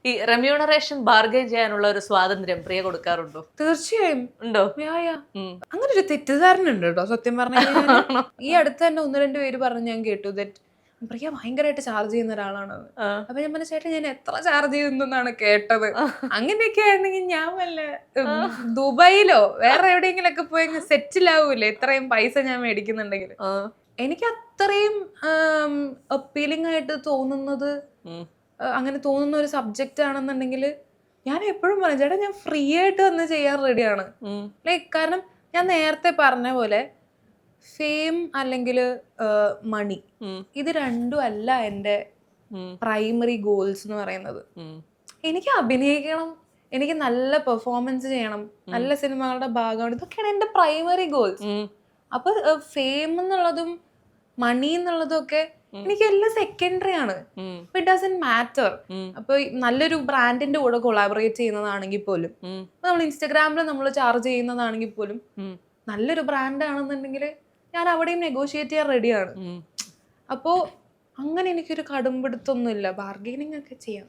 ഈ remuneration bargain ചെയ്യാനുള്ള ഒരു സ്വാതന്ത്ര്യം പ്രിയ കൊടുക്കാറുണ്ടോ? തീർച്ചയായും ഉണ്ടോ? അങ്ങനെ ഒരു തെറ്റിദ്ധാരണ കേട്ടോ സത്യം പറഞ്ഞു കഴിഞ്ഞാൽ. ഈ അടുത്ത് തന്നെ 1-2 പേര് പറഞ്ഞ് ഞാൻ കേട്ടു ദറ്റ് പ്രിയ ഭയങ്കരമായിട്ട് ചാർജ് ചെയ്യുന്ന ഒരാളാണെന്ന്. അപ്പൊ ഞാൻ പറഞ്ഞ ചേട്ടൻ ഞാൻ എത്ര ചാർജ് ചെയ്യുന്നാണ് കേട്ടത്. അങ്ങനെയൊക്കെ ആണെങ്കിൽ ഞാൻ വല്ല ദുബായിലോ വേറെ എവിടെയെങ്കിലും ഒക്കെ പോയി സെറ്റിൽ ആവൂലേ ഇത്രയും പൈസ ഞാൻ മേടിക്കുന്നുണ്ടെങ്കിൽ. എനിക്ക് അത്രയും അപ്പീലിംഗ് ആയിട്ട് തോന്നുന്നത് അങ്ങനെ തോന്നുന്ന ഒരു സബ്ജക്റ്റ് ആണെന്നുണ്ടെങ്കിൽ ഞാൻ എപ്പോഴും പറയും ചേട്ടാ ഞാൻ ഫ്രീ ആയിട്ട് വന്ന് ചെയ്യാൻ റെഡിയാണ്. ലൈക്ക് കാരണം ഞാൻ നേരത്തെ പറഞ്ഞ പോലെ ഫെയിം അല്ലെങ്കിൽ മണി ഇത് രണ്ടും അല്ല എൻ്റെ പ്രൈമറി ഗോൾസ് എന്ന് പറയുന്നത്. എനിക്ക് അഭിനയിക്കണം, എനിക്ക് നല്ല പെർഫോമൻസ് ചെയ്യണം, നല്ല സിനിമകളുടെ ഭാഗമാണ്, ഇതൊക്കെയാണ് എൻ്റെ പ്രൈമറി ഗോൾസ്. അപ്പൊ ഫെയിം എന്നുള്ളതും മണി എന്നുള്ളതും ഒക്കെ എനിക്ക് എല്ലാം സെക്കൻഡറി ആണ്. It doesn't matter. അപ്പൊ നല്ലൊരു ബ്രാൻഡിന്റെ കൂടെ കൊളാബറേറ്റ് ചെയ്യുന്നതാണെങ്കിൽ പോലും, നമ്മൾ ഇൻസ്റ്റഗ്രാമിൽ നമ്മൾ ചാർജ് ചെയ്യുന്നതാണെങ്കിൽ പോലും നല്ലൊരു ബ്രാൻഡ് ആണെന്നുണ്ടെങ്കിൽ ഞാൻ അവിടെയും നെഗോഷിയേറ്റ് ചെയ്യാൻ റെഡിയാണ്. അപ്പോ അങ്ങനെ എനിക്കൊരു കടുംപിടുത്തൊന്നുമില്ല, ബാർഗെയിനിങ് ഒക്കെ ചെയ്യാം.